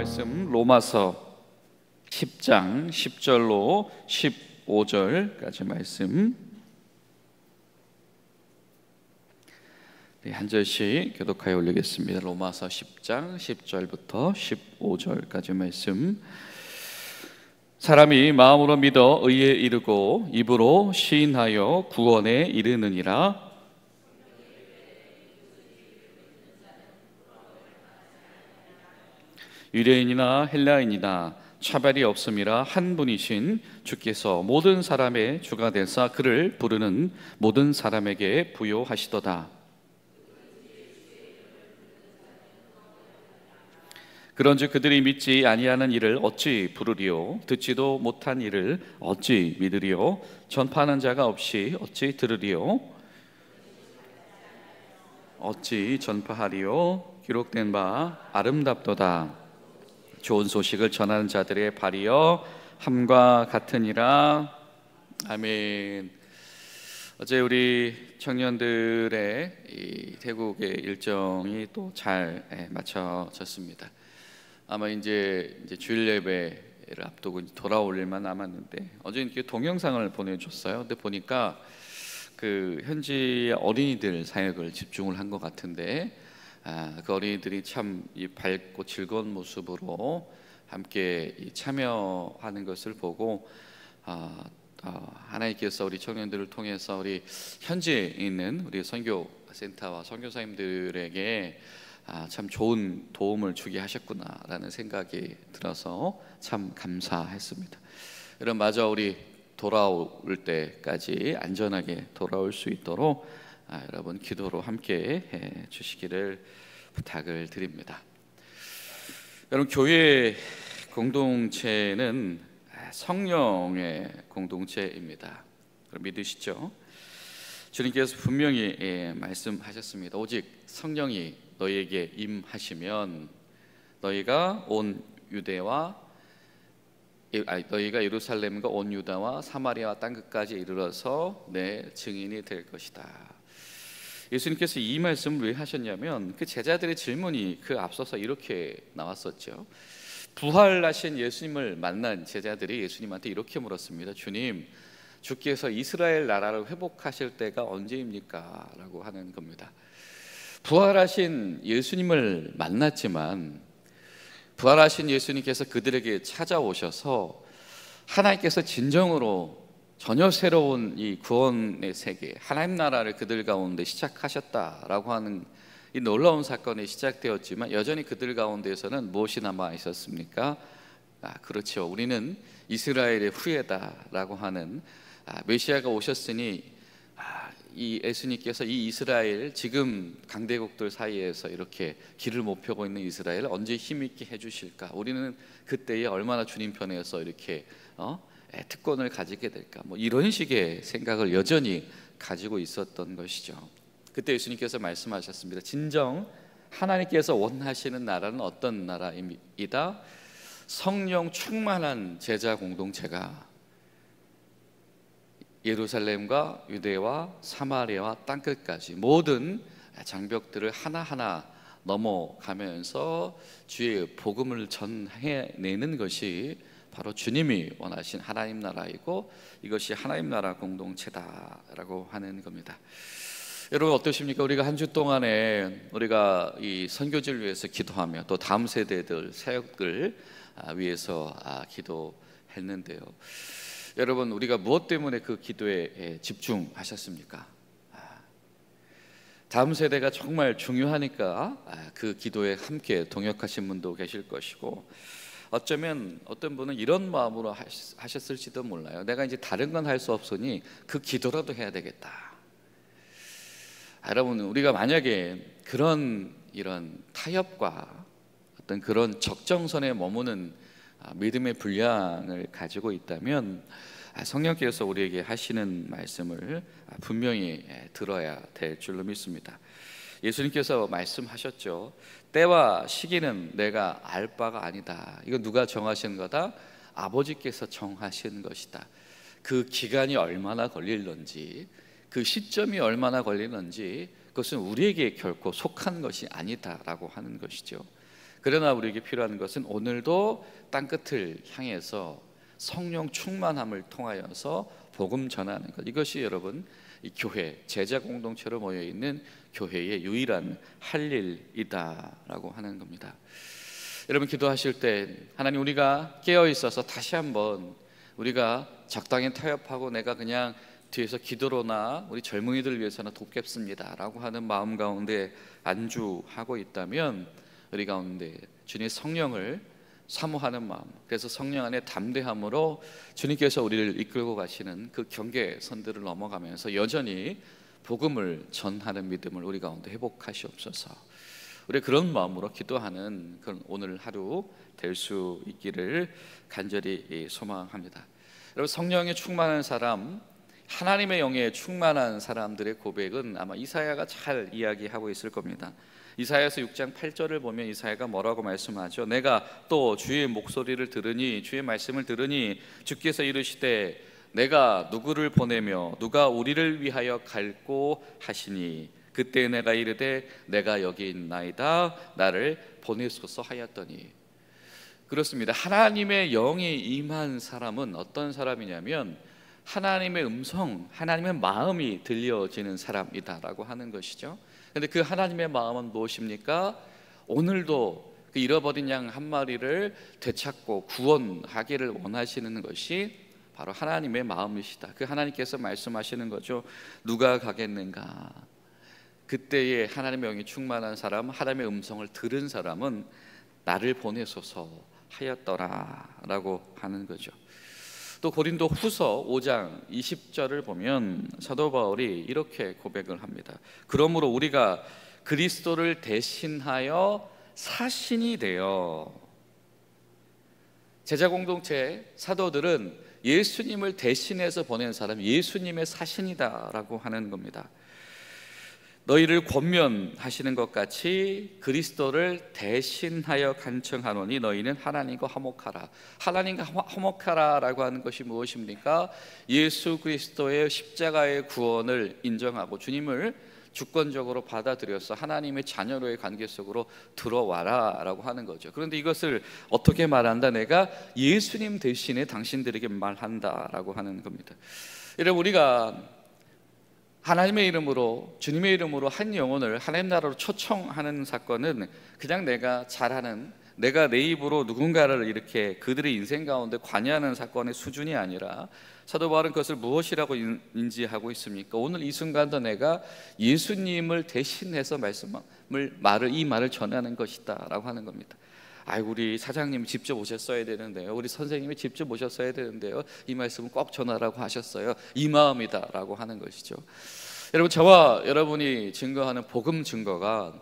말씀 로마서 10장 10절로 15절까지 말씀 한 절씩 교독하여 올리겠습니다. 로마서 10장 10절부터 15절까지 말씀. 사람이 마음으로 믿어 의에 이르고 입으로 시인하여 구원에 이르느니라. 유대인이나 헬라인이나 차별이 없음이라 한 분이신 주께서 모든 사람의 주가 되사 그를 부르는 모든 사람에게 부요하시도다. 그런즉 그들이 믿지 아니하는 일을 어찌 부르리요? 듣지도 못한 일을 어찌 믿으리요? 전파하는 자가 없이 어찌 들으리요? 어찌 전파하리요? 기록된 바 아름답도다. 좋은 소식을 전하는 자들의 발이여 함과 같으니라. 아멘. 어제 우리 청년들의 이 태국의 일정이 또 잘 맞춰졌습니다. 아마 이제 주일 예배를 앞두고 돌아올 일만 남았는데 어제 이렇게 동영상을 보내줬어요. 근데 보니까 그 현지 어린이들 사역을 집중을 한 것 같은데 그 어린이들이 참 이 밝고 즐거운 모습으로 함께 참여하는 것을 보고 하나님께서 우리 청년들을 통해서 우리 현지에 있는 우리 선교센터와 선교사님들에게 참 좋은 도움을 주게 하셨구나라는 생각이 들어서 참 감사했습니다. 여러분 마저 우리 돌아올 때까지 안전하게 돌아올 수 있도록 여러분 기도로 함께 해 주시기를 부탁을 드립니다. 여러분 교회 공동체는 성령의 공동체입니다. 믿으시죠? 주님께서 분명히 말씀하셨습니다. 오직 성령이 너희에게 임하시면 너희가 예루살렘과 온 유다와 사마리아와 땅끝까지 이르러서 내 증인이 될 것이다. 예수님께서 이 말씀을 왜 하셨냐면 그 제자들의 질문이 그 앞서서 이렇게 나왔었죠. 부활하신 예수님을 만난 제자들이 예수님한테 이렇게 물었습니다. 주님, 주께서 이스라엘 나라를 회복하실 때가 언제입니까? 라고 하는 겁니다. 부활하신 예수님을 만났지만 부활하신 예수님께서 그들에게 찾아오셔서 하나님께서 진정으로 전혀 새로운 이 구원의 세계, 하나님 나라를 그들 가운데 시작하셨다라고 하는 이 놀라운 사건이 시작되었지만 여전히 그들 가운데에서는 무엇이 남아 있었습니까? 그렇죠. 우리는 이스라엘의 후예다라고 하는 메시아가 오셨으니 이 예수님께서 이 이스라엘 지금 강대국들 사이에서 이렇게 길을 못 펴고 있는 이스라엘을 언제 힘있게 해주실까? 우리는 그때에 얼마나 주님 편에서 이렇게 특권을 가지게 될까? 뭐 이런 식의 생각을 여전히 가지고 있었던 것이죠. 그때 예수님께서 말씀하셨습니다. 진정 하나님께서 원하시는 나라는 어떤 나라이다? 성령 충만한 제자 공동체가 예루살렘과 유대와 사마리아와 땅끝까지 모든 장벽들을 하나하나 넘어가면서 주의 복음을 전해내는 것이 바로 주님이 원하신 하나님 나라이고 이것이 하나님 나라 공동체다라고 하는 겁니다. 여러분 어떠십니까? 우리가 한 주 동안에 우리가 이 선교지를 위해서 기도하며 또 다음 세대들 사역을 위해서 기도했는데요. 여러분 우리가 무엇 때문에 그 기도에 집중하셨습니까? 다음 세대가 정말 중요하니까 그 기도에 함께 동역하신 분도 계실 것이고 어쩌면 어떤 분은 이런 마음으로 하셨을지도 몰라요. 내가 이제 다른 건 할 수 없으니 그 기도라도 해야 되겠다. 여러분 우리가 만약에 이런 타협과 어떤 그런 적정선에 머무는 믿음의 분량을 가지고 있다면 성령께서 우리에게 하시는 말씀을 분명히 들어야 될 줄로 믿습니다. 예수님께서 말씀하셨죠. 때와 시기는 내가 알 바가 아니다. 이거 누가 정하신 거다? 아버지께서 정하신 것이다. 그 기간이 얼마나 걸릴런지 그 시점이 얼마나 걸리는지 그것은 우리에게 결코 속한 것이 아니다라고 하는 것이죠. 그러나 우리에게 필요한 것은 오늘도 땅끝을 향해서 성령 충만함을 통하여서 복음 전하는 것. 이것이 여러분 이 교회, 제자 공동체로 모여 있는 교회의 유일한 할 일이다라고 하는 겁니다. 여러분 기도하실 때 하나님, 우리가 깨어 있어서 다시 한번 우리가 적당히 타협하고 내가 그냥 뒤에서 기도로나 우리 젊은이들 위해서는 돕겠습니다라고 하는 마음 가운데 안주하고 있다면 우리 가운데 주님의 성령을 사모하는 마음, 그래서 성령 안에 담대함으로 주님께서 우리를 이끌고 가시는 그 경계선들을 넘어가면서 여전히 복음을 전하는 믿음을 우리 가운데 회복하시옵소서. 우리 그런 마음으로 기도하는 그런 오늘 하루 될 수 있기를 간절히 소망합니다. 여러분, 성령에 충만한 사람, 하나님의 영에 충만한 사람들의 고백은 아마 이사야가 잘 이야기하고 있을 겁니다. 이사야서 6장 8절을 보면 이사야가 뭐라고 말씀하죠? 내가 또 주의 목소리를 들으니, 주의 말씀을 들으니 주께서 이르시되 내가 누구를 보내며 누가 우리를 위하여 갈고 하시니 그때 내가 이르되 내가 여기 있나이다, 나를 보내소서 하였더니. 그렇습니다. 하나님의 영이 임한 사람은 어떤 사람이냐면 하나님의 음성, 하나님의 마음이 들려지는 사람이다라고 하는 것이죠. 그런데 그 하나님의 마음은 무엇입니까? 오늘도 그 잃어버린 양 한 마리를 되찾고 구원하기를 원하시는 것이 바로 하나님의 마음이시다. 그 하나님께서 말씀하시는 거죠. 누가 가겠는가? 그때에 하나님의 영이 충만한 사람, 하나님의 음성을 들은 사람은 나를 보내소서 하였더라라고 하는 거죠. 또 고린도 후서 5장 20절을 보면 사도 바울이 이렇게 고백을 합니다. 그러므로 우리가 그리스도를 대신하여 사신이 되어, 제자 공동체 사도들은 예수님을 대신해서 보낸 사람, 예수님의 사신이다라고 하는 겁니다. 너희를 권면하시는 것 같이 그리스도를 대신하여 간청하노니 너희는 하나님과 화목하라. 하나님과 화목하라라고 하는 것이 무엇입니까? 예수 그리스도의 십자가의 구원을 인정하고 주님을 주권적으로 받아들여서 하나님의 자녀로의 관계 속으로 들어와라 라고 하는 거죠. 그런데 이것을 어떻게 말한다? 내가 예수님 대신에 당신들에게 말한다 라고 하는 겁니다. 여러분, 우리가 하나님의 이름으로, 주님의 이름으로 한 영혼을 하나님 나라로 초청하는 사건은 그냥 내가 잘하는, 내가 내 입으로 누군가를 이렇게 그들의 인생 가운데 관여하는 사건의 수준이 아니라 사도 바울은 그것을 무엇이라고 인지하고 있습니까? 오늘 이 순간도 내가 예수님을 대신해서 이 말을 전하는 것이다 라고 하는 겁니다. 아이고, 우리 사장님이 직접 오셨어야 되는데요, 우리 선생님이 직접 오셨어야 되는데요, 이 말씀을 꼭 전하라고 하셨어요. 이 마음이다 라고 하는 것이죠. 여러분, 저와 여러분이 증거하는 복음 증거가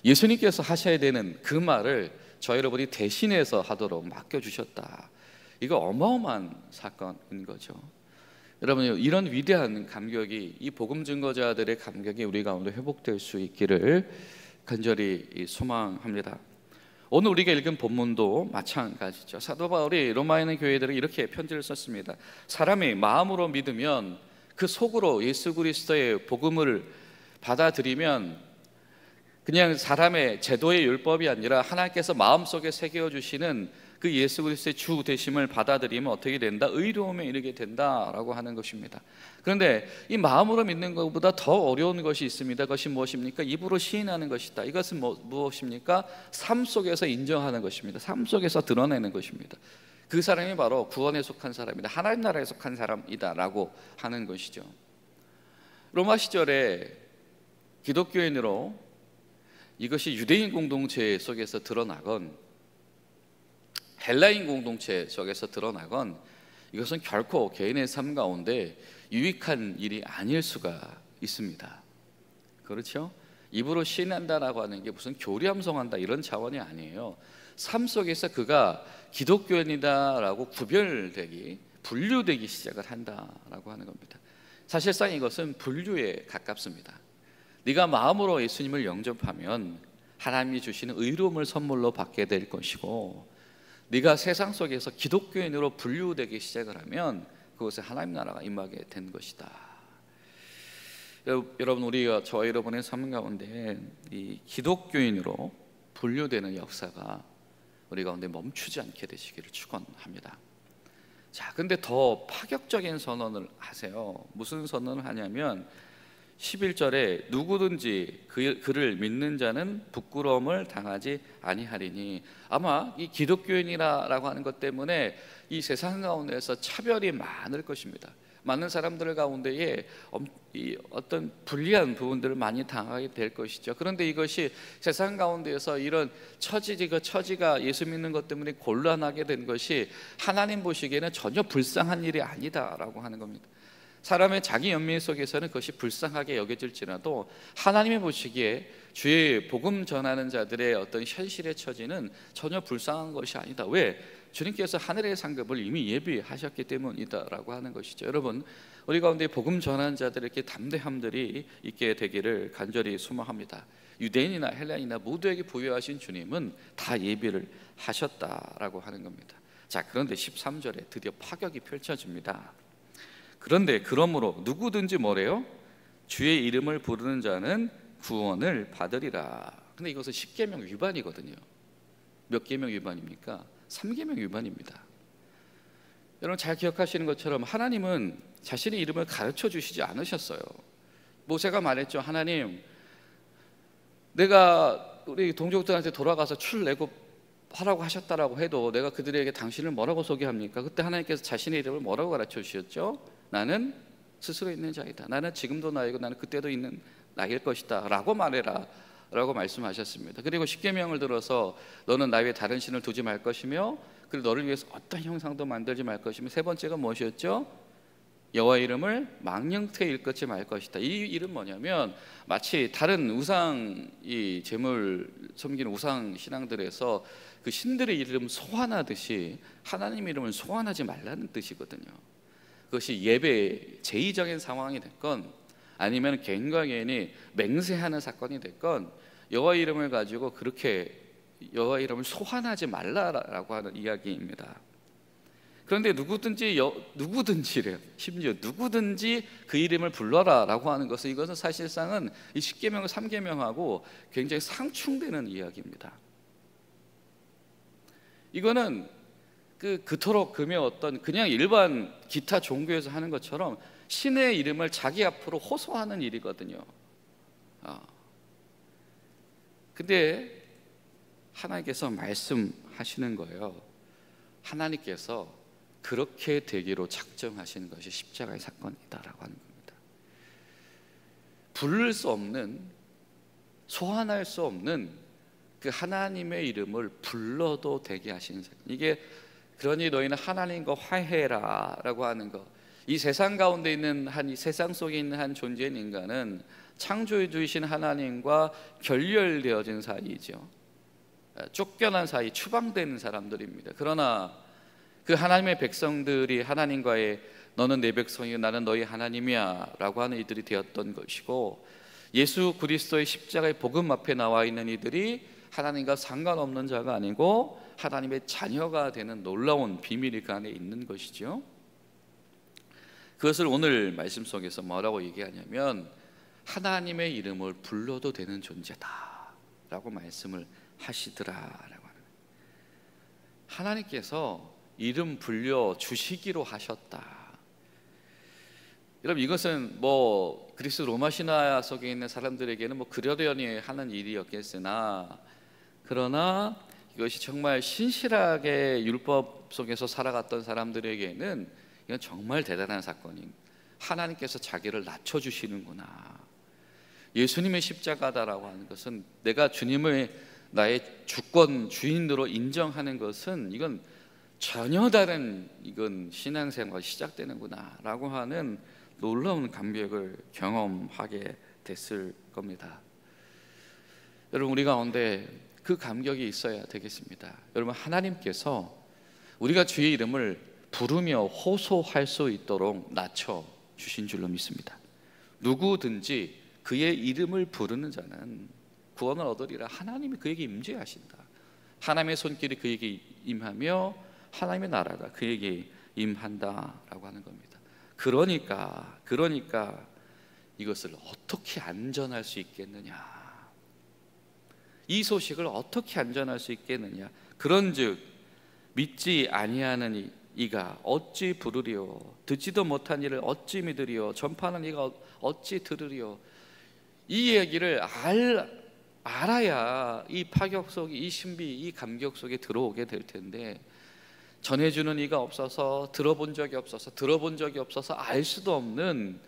예수님께서 하셔야 되는 그 말을 저 여러분이 대신해서 하도록 맡겨주셨다. 이거 어마어마한 사건인 거죠. 여러분, 이런 위대한 감격이, 이 복음 증거자들의 감격이 우리 가운데 회복될 수 있기를 간절히 소망합니다. 오늘 우리가 읽은 본문도 마찬가지죠. 사도 바울이 로마에 있는 교회들에게 이렇게 편지를 썼습니다. 사람이 마음으로 믿으면, 그 속으로 예수 그리스도의 복음을 받아들이면 그냥 사람의 제도의 율법이 아니라 하나님께서 마음속에 새겨주시는 그 예수 그리스도의 주 되심을 받아들이면 어떻게 된다? 의로움에 이르게 된다라고 하는 것입니다. 그런데 이 마음으로 믿는 것보다 더 어려운 것이 있습니다. 그것이 무엇입니까? 입으로 시인하는 것이다. 이것은 무엇입니까? 삶 속에서 인정하는 것입니다. 삶 속에서 드러내는 것입니다. 그 사람이 바로 구원에 속한 사람이다, 하나님 나라에 속한 사람이다 라고 하는 것이죠. 로마 시절에 기독교인으로 이것이 유대인 공동체 속에서 드러나건 헬라인 공동체 속에서 드러나건 이것은 결코 개인의 삶 가운데 유익한 일이 아닐 수가 있습니다. 그렇죠? 입으로 시인한다라고 하는 게 무슨 교리함송한다 이런 차원이 아니에요. 삶 속에서 그가 기독교인이다라고 구별되기, 분류되기 시작을 한다라고 하는 겁니다. 사실상 이것은 분류에 가깝습니다. 네가 마음으로 예수님을 영접하면 하나님이 주시는 의로움을 선물로 받게 될 것이고, 네가 세상 속에서 기독교인으로 분류되기 시작을 하면 그곳에 하나님 나라가 임하게 된 것이다. 여러분, 우리가 저와 여러분의 삶 가운데 이 기독교인으로 분류되는 역사가 우리 가운데 멈추지 않게 되시기를 축원합니다. 자, 근데 더 파격적인 선언을 하세요. 무슨 선언을 하냐면 11절에 누구든지 그를 믿는 자는 부끄러움을 당하지 아니하리니, 아마 이 기독교인이라고 하는 것 때문에 이 세상 가운데서 차별이 많을 것입니다. 많은 사람들 가운데에 이 어떤 불리한 부분들을 많이 당하게 될 것이죠. 그런데 이것이 세상 가운데에서 이런 처지가 예수 믿는 것 때문에 곤란하게 된 것이 하나님 보시기에는 전혀 불쌍한 일이 아니다라고 하는 겁니다. 사람의 자기 연민 속에서는 그것이 불쌍하게 여겨질지라도 하나님이 보시기에 주의 복음 전하는 자들의 어떤 현실의 처지는 전혀 불쌍한 것이 아니다. 왜? 주님께서 하늘의 상급을 이미 예비하셨기 때문이다라고 하는 것이죠. 여러분, 우리 가운데 복음 전하는 자들에게 담대함들이 있게 되기를 간절히 소망합니다. 유대인이나 헬라인이나 모두에게 부여하신 주님은 다 예비를 하셨다라고 하는 겁니다. 자, 그런데 13절에 드디어 파격이 펼쳐집니다. 그런데 그러므로 누구든지 뭐래요? 주의 이름을 부르는 자는 구원을 받으리라. 근데 이것은 10계명 위반이거든요. 몇 계명 위반입니까? 3계명 위반입니다. 여러분 잘 기억하시는 것처럼 하나님은 자신의 이름을 가르쳐 주시지 않으셨어요. 모세가 말했죠. 하나님, 내가 우리 동족들한테 돌아가서 출애굽하라고 하셨다라고 해도 내가 그들에게 당신을 뭐라고 소개합니까? 그때 하나님께서 자신의 이름을 뭐라고 가르쳐 주셨죠? 나는 스스로 있는 자이다. 나는 지금도 나이고 나는 그때도 있는 나일 것이다 라고 말해라 라고 말씀하셨습니다. 그리고 십계명을 들어서 너는 나 외에 다른 신을 두지 말 것이며 그리고 너를 위해서 어떤 형상도 만들지 말 것이며, 세 번째가 무엇이었죠? 여호와 이름을 망령되이 일컫지 말 것이다. 이 이름 뭐냐면 마치 다른 우상, 이 제물 섬기는 우상 신앙들에서 그 신들의 이름 소환하듯이 하나님 이름을 소환하지 말라는 뜻이거든요. 그것이 예배 제의적인 상황이 됐건 아니면 개인과 개인이 맹세하는 사건이 됐건 여호와 이름을 가지고 그렇게 여호와 이름을 소환하지 말라라고 하는 이야기입니다. 그런데 누구든지래요. 심지어 누구든지 그 이름을 불러라라고 하는 것은, 이것은 사실상은 이 10계명 3계명하고 굉장히 상충되는 이야기입니다. 이거는 그토록 금의 어떤 그냥 일반 기타 종교에서 하는 것처럼 신의 이름을 자기 앞으로 호소하는 일이거든요. 근데 하나님께서 말씀하시는 거예요. 하나님께서 그렇게 되기로 작정하신 것이 십자가의 사건이다라고 하는 겁니다. 부를 수 없는, 소환할 수 없는 그 하나님의 이름을 불러도 되게 하신 사건. 이게 그러니 너희는 하나님과 화해라 라고 하는 것. 이 세상 가운데 있는 이 세상 속에 있는 한 존재인 인간은 창조해 주신 하나님과 결렬되어진 사이죠. 쫓겨난 사이, 추방되는 사람들입니다. 그러나 그 하나님의 백성들이 하나님과의 너는 내 백성이고 나는 너희 하나님이야 라고 하는 이들이 되었던 것이고, 예수 그리스도의 십자가의 복음 앞에 나와 있는 이들이 하나님과 상관없는 자가 아니고 하나님의 자녀가 되는 놀라운 비밀이 그 안에 있는 것이죠. 그것을 오늘 말씀 속에서 뭐라고 얘기하냐면 하나님의 이름을 불러도 되는 존재다 라고 말씀을 하시더라라고 하는 거예요. 하나님께서 이름 불려 주시기로 하셨다. 여러분, 이것은 뭐 그리스 로마 신화 속에 있는 사람들에게는 뭐 그러려니 하는 일이었겠으나, 그러나 이것이 정말 신실하게 율법 속에서 살아갔던 사람들에게는 이건 정말 대단한 사건인, 하나님께서 자기를 낮춰주시는구나. 예수님의 십자가다라고 하는 것은 내가 주님을 나의 주권 주인으로 인정하는 것은 이건 전혀 다른 신앙생활이 시작되는구나 라고 하는 놀라운 감격을 경험하게 됐을 겁니다. 여러분, 우리 가운데 그 감격이 있어야 되겠습니다. 여러분, 하나님께서 우리가 주의 이름을 부르며 호소할 수 있도록 낮춰주신 줄로 믿습니다. 누구든지 그의 이름을 부르는 자는 구원을 얻으리라. 하나님이 그에게 임재하신다. 하나님의 손길이 그에게 임하며 하나님의 나라가 그에게 임한다라고 하는 겁니다. 그러니까 이것을 어떻게 안전할 수 있겠느냐? 이 소식을 어떻게 안전할 수 있겠느냐. 그런즉 믿지 아니하는 이가 어찌 부르리요, 듣지도 못한 이를 어찌 믿으리요, 전파하는 이가 어찌 들으리요. 이 얘기를 알아야 이 파격 속, 이 신비, 이 감격 속에 들어오게 될 텐데, 전해주는 이가 없어서, 들어본 적이 없어서 알 수도 없는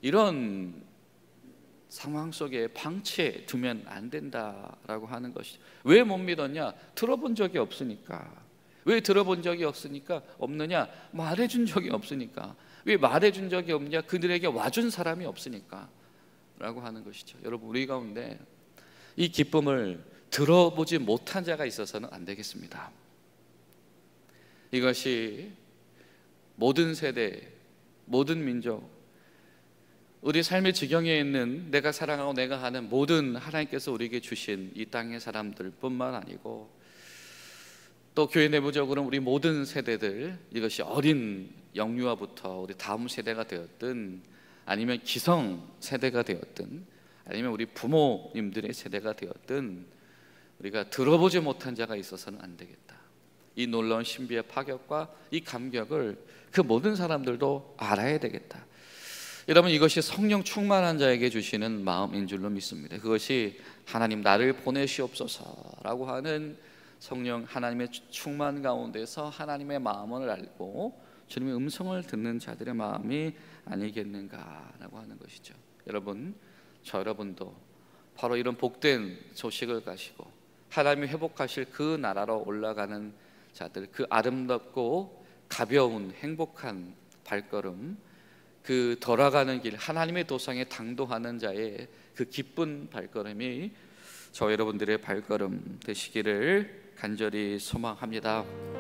이런 상황 속에 방치해 두면 안 된다라고 하는 것이죠. 왜 못 믿었냐? 들어본 적이 없으니까. 왜 들어본 적이 없느냐? 말해준 적이 없으니까. 왜 말해준 적이 없냐? 그들에게 와준 사람이 없으니까 라고 하는 것이죠. 여러분, 우리 가운데 이 기쁨을 들어보지 못한 자가 있어서는 안 되겠습니다. 이것이 모든 세대, 모든 민족, 우리 삶의 지경에 있는 내가 사랑하고 내가 하는 모든 하나님께서 우리에게 주신 이 땅의 사람들 뿐만 아니고, 또 교회 내부적으로 우리 모든 세대들, 이것이 어린 영유아부터 우리 다음 세대가 되었든, 아니면 기성 세대가 되었든, 아니면 우리 부모님들의 세대가 되었든, 우리가 들어보지 못한 자가 있어서는 안 되겠다. 이 놀라운 신비의 파격과 이 감격을 그 모든 사람들도 알아야 되겠다. 여러분, 이것이 성령 충만한 자에게 주시는 마음인 줄로 믿습니다. 그것이 하나님 나를 보내시옵소서라고 하는 성령 하나님의 충만 가운데서 하나님의 마음을 알고 주님의 음성을 듣는 자들의 마음이 아니겠는가라고 하는 것이죠. 여러분, 저 여러분도 바로 이런 복된 소식을 가지고 하나님이 회복하실 그 나라로 올라가는 자들, 그 아름답고 가벼운 행복한 발걸음, 그 돌아가는 길, 하나님의 도상에 당도하는 자의 그 기쁜 발걸음이 저 여러분들의 발걸음 되시기를 간절히 소망합니다.